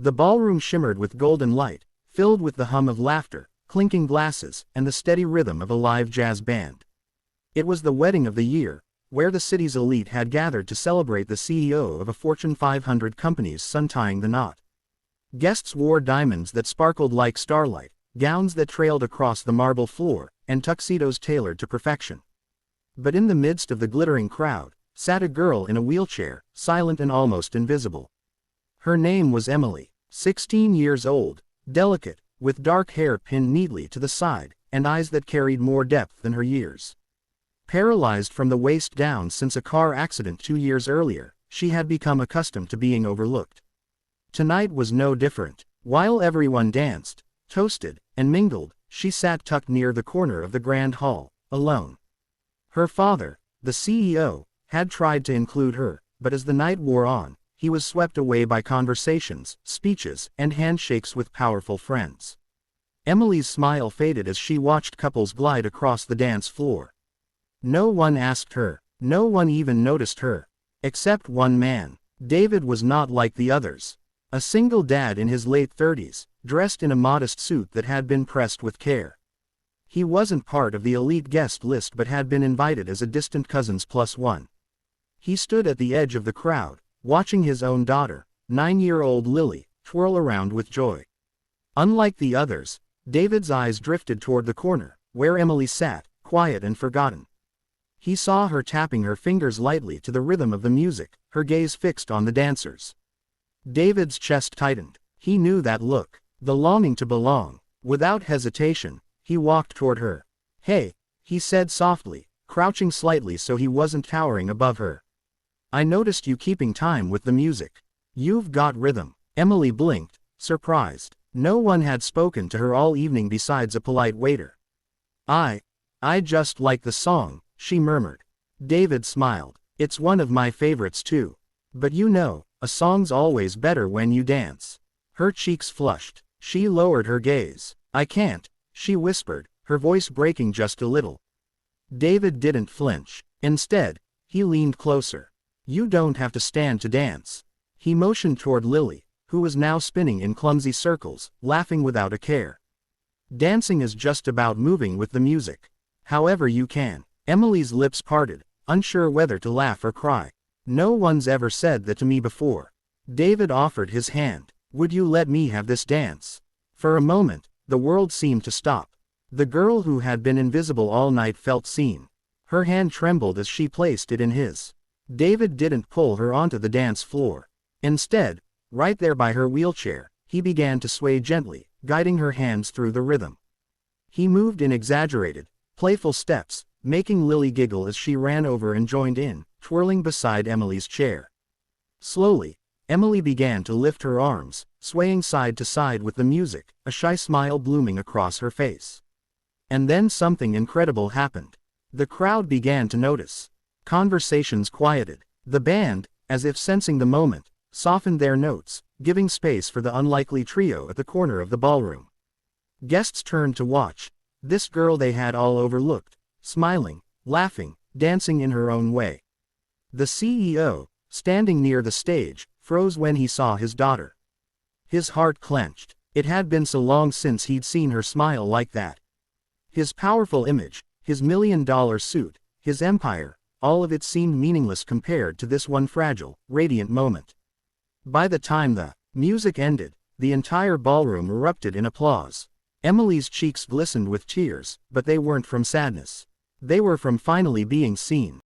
The ballroom shimmered with golden light, filled with the hum of laughter, clinking glasses, and the steady rhythm of a live jazz band. It was the wedding of the year, where the city's elite had gathered to celebrate the CEO of a Fortune 500 company's son tying the knot. Guests wore diamonds that sparkled like starlight, gowns that trailed across the marble floor, and tuxedos tailored to perfection. But in the midst of the glittering crowd, sat a girl in a wheelchair, silent and almost invisible. Her name was Emily, 16 years old, delicate, with dark hair pinned neatly to the side, and eyes that carried more depth than her years. Paralyzed from the waist down since a car accident 2 years earlier, she had become accustomed to being overlooked. Tonight was no different. While everyone danced, toasted, and mingled, she sat tucked near the corner of the grand hall, alone. Her father, the CEO, had tried to include her, but as the night wore on, he was swept away by conversations, speeches, and handshakes with powerful friends. Emily's smile faded as she watched couples glide across the dance floor. No one asked her, no one even noticed her. Except one man. David was not like the others. A single dad in his late 30s, dressed in a modest suit that had been pressed with care. He wasn't part of the elite guest list but had been invited as a distant cousin's +1. He stood at the edge of the crowd, watching his own daughter, 9-year-old Lily, twirl around with joy. Unlike the others, David's eyes drifted toward the corner, where Emily sat, quiet and forgotten. He saw her tapping her fingers lightly to the rhythm of the music, her gaze fixed on the dancers. David's chest tightened. He knew that look, the longing to belong. Without hesitation, he walked toward her. "Hey," he said softly, crouching slightly so he wasn't towering above her. "I noticed you keeping time with the music. You've got rhythm." Emily blinked, surprised. No one had spoken to her all evening besides a polite waiter. I just like the song," she murmured. David smiled. "It's one of my favorites too. But you know, a song's always better when you dance." Her cheeks flushed. She lowered her gaze. "I can't," she whispered, her voice breaking just a little. David didn't flinch. Instead, he leaned closer. "You don't have to stand to dance." He motioned toward Lily, who was now spinning in clumsy circles, laughing without a care. "Dancing is just about moving with the music. However you can." Emily's lips parted, unsure whether to laugh or cry. "No one's ever said that to me before." David offered his hand. "Would you let me have this dance?" For a moment, the world seemed to stop. The girl who had been invisible all night felt seen. Her hand trembled as she placed it in his. David didn't pull her onto the dance floor. Instead, right there by her wheelchair, he began to sway gently, guiding her hands through the rhythm. He moved in exaggerated, playful steps, making Lily giggle as she ran over and joined in, twirling beside Emily's chair. Slowly, Emily began to lift her arms, swaying side to side with the music, a shy smile blooming across her face. And then something incredible happened. The crowd began to notice. Conversations quieted. The band, as if sensing the moment, softened their notes, giving space for the unlikely trio at the corner of the ballroom. Guests turned to watch. This girl they had all overlooked, smiling, laughing, dancing in her own way. The CEO, standing near the stage, froze when he saw his daughter. His heart clenched. It had been so long since he'd seen her smile like that. His powerful image, his $1 million suit, his empire, all of it seemed meaningless compared to this one fragile, radiant moment. By the time the music ended, the entire ballroom erupted in applause. Emily's cheeks glistened with tears, but they weren't from sadness. They were from finally being seen.